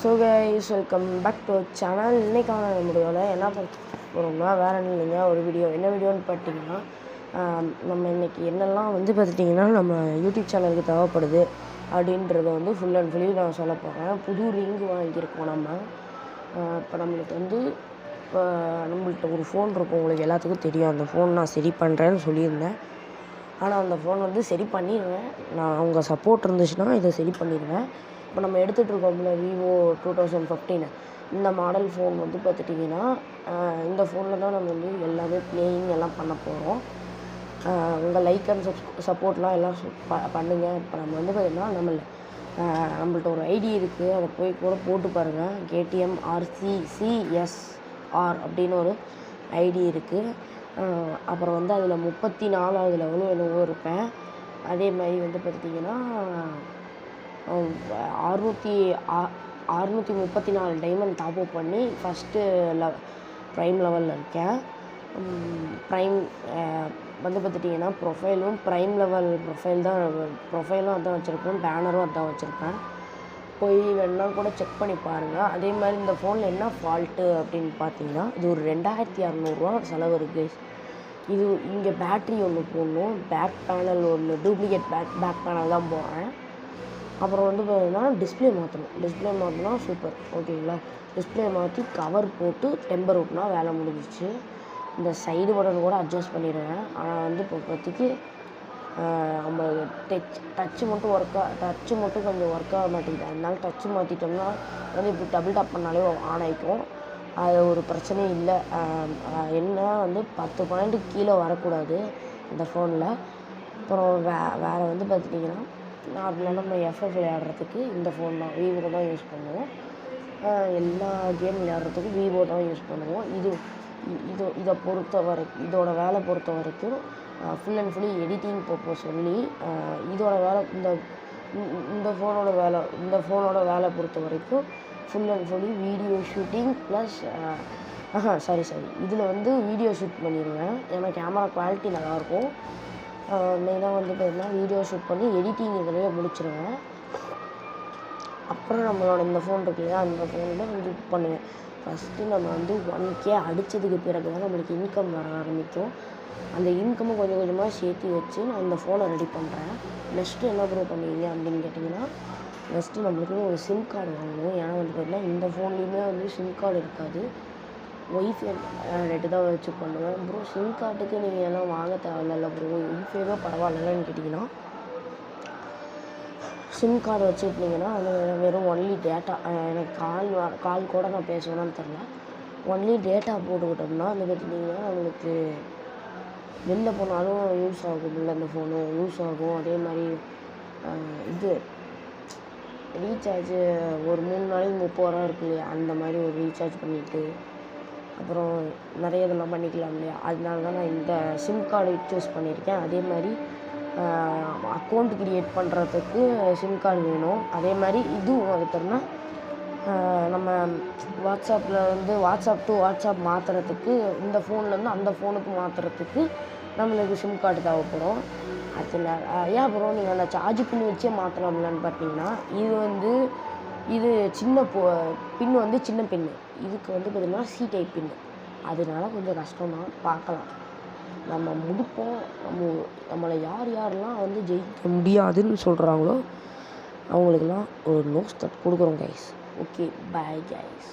So guys welcome back to channel. இன்றைக்கான வீடியோவில் என்ன போகிறோம்னா வேறு ஒன்றும் இல்லைங்க, ஒரு வீடியோ. என்ன வீடியோன்னு பார்த்தீங்கன்னா, நம்ம இன்றைக்கி என்னெல்லாம் பார்த்துட்டிங்கன்னா நம்ம யூடியூப் சேனலுக்கு தேவைப்படுது அப்படின்றத ஃபுல் அண்ட் ஃபுல்லி நான் சொல்ல போகிறேன். புது ரிங்கு வாங்கியிருக்கோம் நம்ம. இப்போ நம்மள்கிட்ட ஒரு ஃபோன் இருக்கும், உங்களுக்கு எல்லாத்துக்கும் தெரியும். அந்த ஃபோன் நான் சரி பண்ணுறேன்னு சொல்லியிருந்தேன். ஆனால் அந்த ஃபோன் சரி பண்ணிடுவேன். நான் உங்கள் சப்போர்ட் இருந்துச்சுன்னா இதை சரி பண்ணிடுவேன். இப்போ நம்ம எடுத்துகிட்ருக்கோம்ல விவோ 2015 இந்த மாடல் ஃபோன் பார்த்துட்டிங்கன்னா, இந்த ஃபோனில் தான் நம்ம எல்லாமே ப்ளேயிங் எல்லாம் பண்ண போகிறோம். உங்கள் லைக் அண்ட் சப்போர்ட்லாம் எல்லாம் பண்ணுங்கள். இப்போ நம்ம பார்த்திங்கன்னா நம்மள்ட்ட ஒரு ஐடி இருக்குது, அதை போய் கூட போட்டு பாருங்கள். KTM RCCSR அப்படின்னு ஒரு ஐடி இருக்குது. அப்புறம் அதில் 34வது லெவலும் என்னவோ இருப்பேன். அதே மாதிரி பார்த்திங்கன்னா 634 டைமண்ட் டாப்அப் பண்ணி ஃபஸ்ட்டு ப்ரைம் லெவலில் இருக்கேன். ப்ரைம் பார்த்துட்டிங்கன்னா ப்ரொஃபைலும் ப்ரைம் லெவல் ப்ரொஃபைலும் அதான் வச்சுருப்பேன், பேனரும் அதான் வச்சுருப்பேன். போய் வேணால் கூட செக் பண்ணி பாருங்கள். அதே மாதிரி இந்த ஃபோனில் என்ன ஃபால்ட்டு அப்படின்னு பார்த்தீங்கன்னா, இது ஒரு 2600 செலவு இருக்குது. இது இங்கே பேட்ரி ஒன்று போடணும், பேக் பேனல் ஒன்று டூப்ளிகேட் பேக் பேனல் தான் போடுறேன். அப்புறம் பார்த்தீங்கன்னா டிஸ்பிளே மாற்றினா சூப்பர், ஓகேங்களா. டிஸ்பிளே மாற்றி கவர் போட்டு டெம்பர் ஓட்டினா வேலை முடிஞ்சிச்சு. இந்த சைடு பட்டன் கூட அட்ஜஸ்ட் பண்ணிடுவேன். ஆனால் இப்போதைக்கு நம்ம டச்சு மட்டும் கொஞ்சம் ஒர்க் ஆக மாட்டேங்குது. அதனால டச்சு மாற்றிட்டோம்னா இப்போ டபுள் டாப் பண்ணாலே ஆன் ஆகிக்கும். அது ஒரு பிரச்சனையும் இல்லை. என்ன 10 பாயிண்ட்டு கீழே வரக்கூடாது இந்த ஃபோனில். அப்புறம் வேறு பார்த்துட்டிங்கன்னா, நார்மலாக நம்ம FF விளையாடுறதுக்கு இந்த ஃபோன் தான், விவோ தான் யூஸ் பண்ணுவோம். எல்லா கேம் விளையாடுறதுக்கும் விவோ தான் யூஸ் பண்ணுவோம். இதோட வேலை பொறுத்த வரைக்கும் full and fully editing purpose சொல்லி இதோட வேலை இந்த ஃபோனோட வேலை பொறுத்த வரைக்கும் full and fully video shooting plus இதில் வீடியோ ஷூட் பண்ணிடுவேன். ஏன்னா கேமரா குவாலிட்டி நல்லாயிருக்கும். மெயினாக பார்த்தீங்கன்னா வீடியோ ஷூட் பண்ணி எடிட்டிங் இதிலேயே முடிச்சிடுவேன். அப்புறம் நம்மளோட இந்த ஃபோன் இருக்கு இல்லையா, அந்த ஃபோனில் இது பண்ணுவேன். ஃபஸ்ட்டு நம்ம 1K அடித்ததுக்கு பிறகு தான் நம்மளுக்கு இன்கம் வர ஆரம்பிக்கும். அந்த இன்கம்மை கொஞ்சம் கொஞ்சமாக சேர்த்து வச்சு நான் இந்த ஃபோனை ரெடி பண்ணுறேன். நெக்ஸ்ட்டு என்ன ப்ரோ பண்ணுவீங்க அப்படின்னு கேட்டிங்கன்னா, நெக்ஸ்ட்டு நம்மளுக்கு ஒரு சிம் கார்டு வாங்கணும். ஏன்னா பார்த்தீங்கன்னா இந்த ஃபோன்லேயுமே சிம் கார்டு இருக்காது, ஒய்ஃபை நெட்டு தான் வச்சு பண்ணுவேன். ப்ரோ சிம் கார்டுக்கு நீங்கள் எல்லாம் வாங்க தேவையில்ல ப்ரோ, ஒய்ஃபைவே பரவாயில்லன்னு கேட்டிங்கன்னா, சிம் கார்டு வச்சுக்கிட்டிங்கன்னா வெறும் ஒன்லி டேட்டா, எனக்கு கால் கூட நான் பேசுவேனான்னு தெரில, ஒன்லி டேட்டா போட்டுக்கிட்டோம்னா பார்த்திங்கன்னா நம்மளுக்கு வெளில போனாலும் யூஸ் ஆகும். இந்த ஃபோனு யூஸ் ஆகும். அதே மாதிரி இது ரீசார்ஜ் ஒரு 3 நாளைக்கு 30 ரூபா இருக்கு இல்லையா, அந்த மாதிரி ஒரு ரீசார்ஜ் பண்ணிவிட்டு அப்புறம் நிறைய இதெல்லாம் பண்ணிக்கலாம் இல்லையா. அதனால தான் நான் இந்த சிம் கார்டு சூஸ் பண்ணியிருக்கேன். அதே மாதிரி அக்கௌண்ட் க்ரியேட் பண்ணுறதுக்கு சிம் கார்டு வேணும். அதே மாதிரி இதுவும் அதுக்குன்னா நம்ம வாட்ஸ்அப் டு வாட்ஸ்அப் மாற்றுறதுக்கு இந்த ஃபோன்லேருந்து அந்த ஃபோனுக்கு மாற்றுறதுக்கு நம்மளுக்கு சிம் கார்டு தேவைப்படும். அதில் ஏன் அப்புறம் நீங்கள் அந்த சார்ஜ் பண்ணி வச்சே மாற்றலாம்லான்னு பார்த்தீங்கன்னா, இது சின்ன பின்னு சின்ன பின்னு, இதுக்கு பார்த்திங்கன்னா C டைப் பின்னு. அதனால கொஞ்சம் கஷ்டம்தான், பார்க்கலாம். நம்ம முடிப்போம். நம்மளை யாரெல்லாம் ஜெயிக்க முடியாதுன்னு சொல்கிறாங்களோ அவங்களுக்கெல்லாம் ஒரு நோஸ் தட் கொடுக்குறோம் கைஸ். Okay, bye guys.